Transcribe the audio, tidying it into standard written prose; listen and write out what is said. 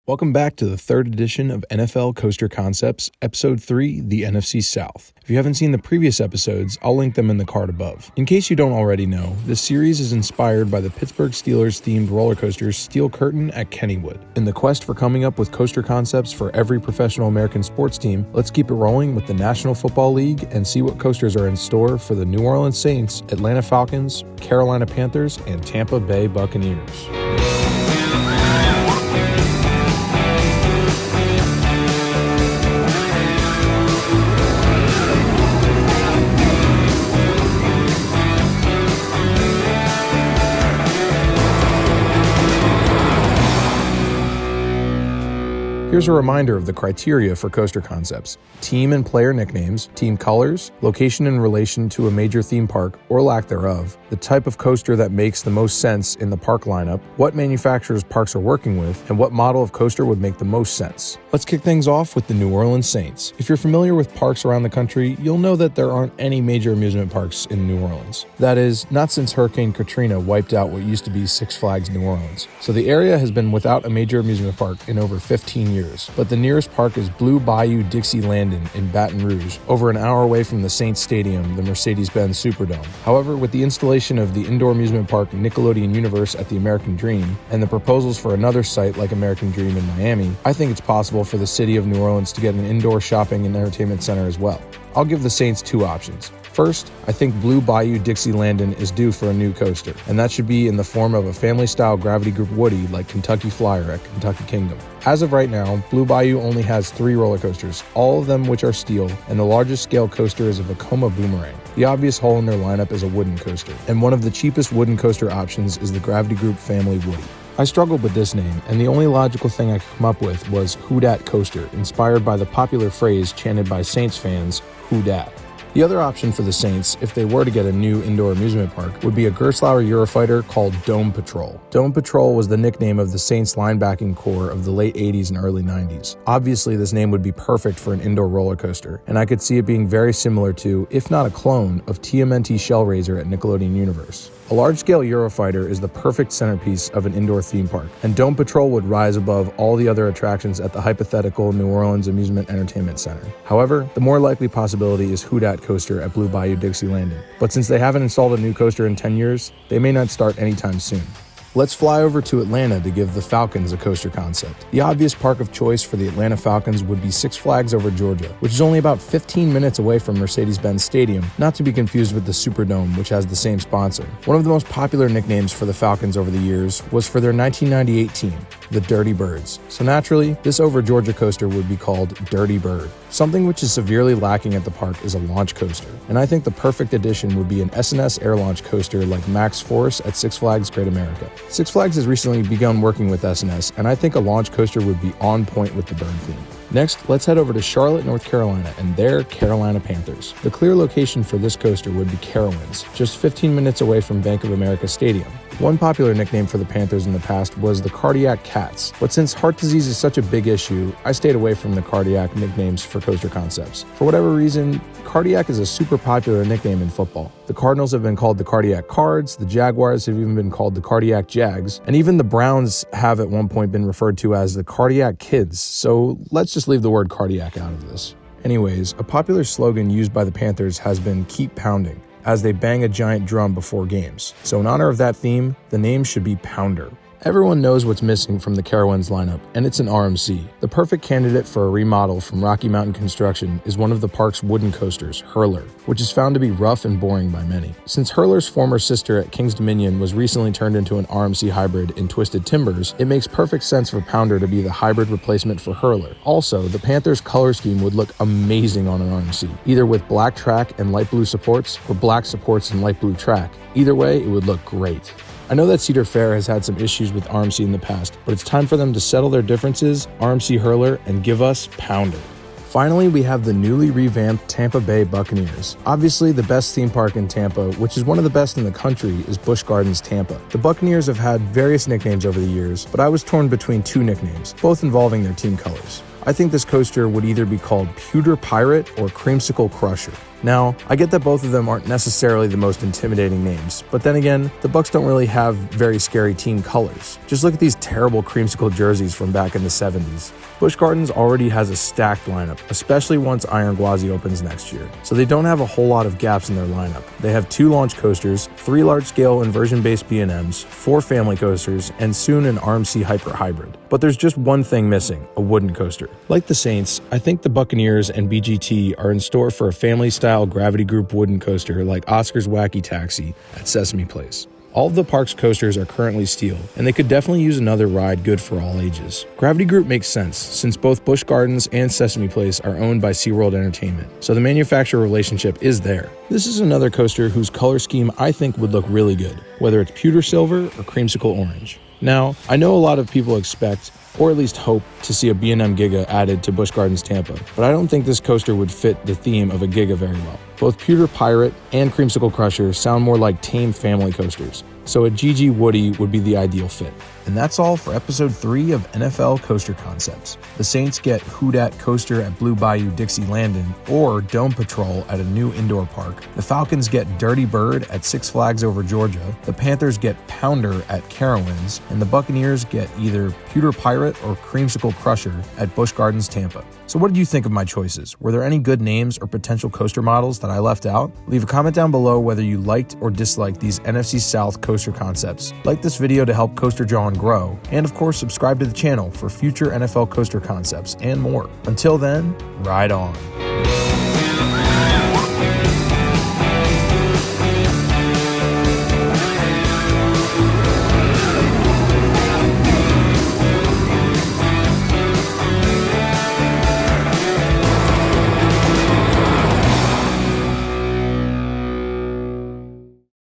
Welcome back to the third edition of NFL Coaster Concepts, Episode 3, the NFC South. If you haven't seen the previous episodes, I'll link them in the card above. In case you don't already know, this series is inspired by the Pittsburgh Steelers-themed roller coaster Steel Curtain at Kennywood. In the quest for coming up with coaster concepts for every professional American sports team, let's keep it rolling with the National Football League and see what coasters are in store for the New Orleans Saints, Atlanta Falcons, Carolina Panthers, and Tampa Bay Buccaneers. Here's a reminder of the criteria for coaster concepts: team and player nicknames, team colors, location in relation to a major theme park or lack thereof, the type of coaster that makes the most sense in the park lineup, what manufacturers parks are working with, and what model of coaster would make the most sense. Let's kick things off with the New Orleans Saints. If you're familiar with parks around the country, you'll know that there aren't any major amusement parks in New Orleans. That is, not since Hurricane Katrina wiped out what used to be Six Flags New Orleans. So the area has been without a major amusement park in over 15 years. But the nearest park is Blue Bayou Dixie Landin in Baton Rouge, over an hour away from the Saints Stadium, the Mercedes-Benz Superdome. However, with the installation of the indoor amusement park Nickelodeon Universe at the American Dream, and the proposals for another site like American Dream in Miami, I think it's possible for the city of New Orleans to get an indoor shopping and entertainment center as well. I'll give the Saints two options. First, I think Blue Bayou Dixie Landin is due for a new coaster, and that should be in the form of a family-style Gravity Group Woody like Kentucky Flyer at Kentucky Kingdom. As of right now, Blue Bayou only has 3 roller coasters, all of them which are steel, and the largest scale coaster is a Vekoma Boomerang. The obvious hole in their lineup is a wooden coaster, and one of the cheapest wooden coaster options is the Gravity Group Family Woody. I struggled with this name, and the only logical thing I could come up with was Who Dat Coaster, inspired by the popular phrase chanted by Saints fans, Who Dat. The other option for the Saints, if they were to get a new indoor amusement park, would be a Gerstlauer Eurofighter called Dome Patrol. Dome Patrol was the nickname of the Saints linebacking core of the late 80s and early 90s. Obviously, this name would be perfect for an indoor roller coaster, and I could see it being very similar to, if not a clone, of TMNT Shellraiser at Nickelodeon Universe. A large-scale Eurofighter is the perfect centerpiece of an indoor theme park, and Dome Patrol would rise above all the other attractions at the hypothetical New Orleans Amusement Entertainment Center. However, the more likely possibility is Who Dat Coaster at Blue Bayou Dixie Landin. But since they haven't installed a new coaster in 10 years, they may not start anytime soon. Let's fly over to Atlanta to give the Falcons a coaster concept. The obvious park of choice for the Atlanta Falcons would be Six Flags Over Georgia, which is only about 15 minutes away from Mercedes-Benz Stadium, not to be confused with the Superdome, which has the same sponsor. One of the most popular nicknames for the Falcons over the years was for their 1998 team, the Dirty Birds. So naturally, this Over Georgia coaster would be called Dirty Bird. Something which is severely lacking at the park is a launch coaster, and I think the perfect addition would be an S&S air launch coaster like Maxx Force at Six Flags Great America. Six Flags has recently begun working with S&S, and I think a launch coaster would be on point with the bird theme. Next, let's head over to Charlotte, North Carolina, and their Carolina Panthers. The clear location for this coaster would be Carowinds, just 15 minutes away from Bank of America Stadium. One popular nickname for the Panthers in the past was the Cardiac Cats, but since heart disease is such a big issue, I stayed away from the cardiac nicknames for coaster concepts. For whatever reason, cardiac is a super popular nickname in football. The Cardinals have been called the Cardiac Cards, the Jaguars have even been called the Cardiac Jags, and even the Browns have at one point been referred to as the Cardiac Kids, so let's just leave the word cardiac out of this. Anyways, a popular slogan used by the Panthers has been "Keep Pounding," as they bang a giant drum before games. So in honor of that theme, the name should be Pounder. Everyone knows what's missing from the Carowinds lineup, and it's an RMC. The perfect candidate for a remodel from Rocky Mountain Construction is one of the park's wooden coasters, Hurler, which is found to be rough and boring by many. Since Hurler's former sister at King's Dominion was recently turned into an RMC hybrid in Twisted Timbers, it makes perfect sense for Pounder to be the hybrid replacement for Hurler. Also, the Panthers' color scheme would look amazing on an RMC, either with black track and light blue supports, or black supports and light blue track. Either way, it would look great. I know that Cedar Fair has had some issues with RMC in the past, but it's time for them to settle their differences, RMC Hurler, and give us Pounder. Finally, we have the newly revamped Tampa Bay Buccaneers. Obviously, the best theme park in Tampa, which is one of the best in the country, is Busch Gardens Tampa. The Buccaneers have had various nicknames over the years, but I was torn between two nicknames, both involving their team colors. I think this coaster would either be called Pewter Pirate or Creamsicle Crusher. Now, I get that both of them aren't necessarily the most intimidating names, but then again, the Bucs don't really have very scary team colors. Just look at these terrible creamsicle jerseys from back in the 70s. Busch Gardens already has a stacked lineup, especially once Iron Gwazi opens next year, so they don't have a whole lot of gaps in their lineup. They have 2 launch coasters, 3 large-scale inversion-based B&Ms, 4 family coasters, and soon an RMC Hyper Hybrid. But there's just one thing missing, a wooden coaster. Like the Saints, I think the Buccaneers and BGT are in store for a family-style Gravity Group wooden coaster like Oscar's Wacky Taxi at Sesame Place. All of the park's coasters are currently steel, and they could definitely use another ride good for all ages. Gravity Group makes sense, since both Busch Gardens and Sesame Place are owned by SeaWorld Entertainment, so the manufacturer relationship is there. This is another coaster whose color scheme I think would look really good, whether it's pewter silver or creamsicle orange. Now, I know a lot of people expect, or at least hope, to see a B&M Giga added to Busch Gardens Tampa, but I don't think this coaster would fit the theme of a Giga very well. Both Pewter Pirate and Creamsicle Crusher sound more like tame family coasters, so a GG Woody would be the ideal fit. And that's all for episode 3 of NFL Coaster Concepts. The Saints get Who Dat Coaster at Blue Bayou Dixie Landin, or Dome Patrol at a new indoor park. The Falcons get Dirty Bird at Six Flags Over Georgia. The Panthers get Pounder at Carowinds, and the Buccaneers get either Pewter Pirate or Creamsicle Crusher at Busch Gardens Tampa. So what did you think of my choices? Were there any good names or potential coaster models that I left out? Leave a comment down below whether you liked or disliked these NFC South coaster concepts. Like this video to help Coaster Jawn grow, and of course subscribe to the channel for future NFL coaster concepts and more. Until then, ride on.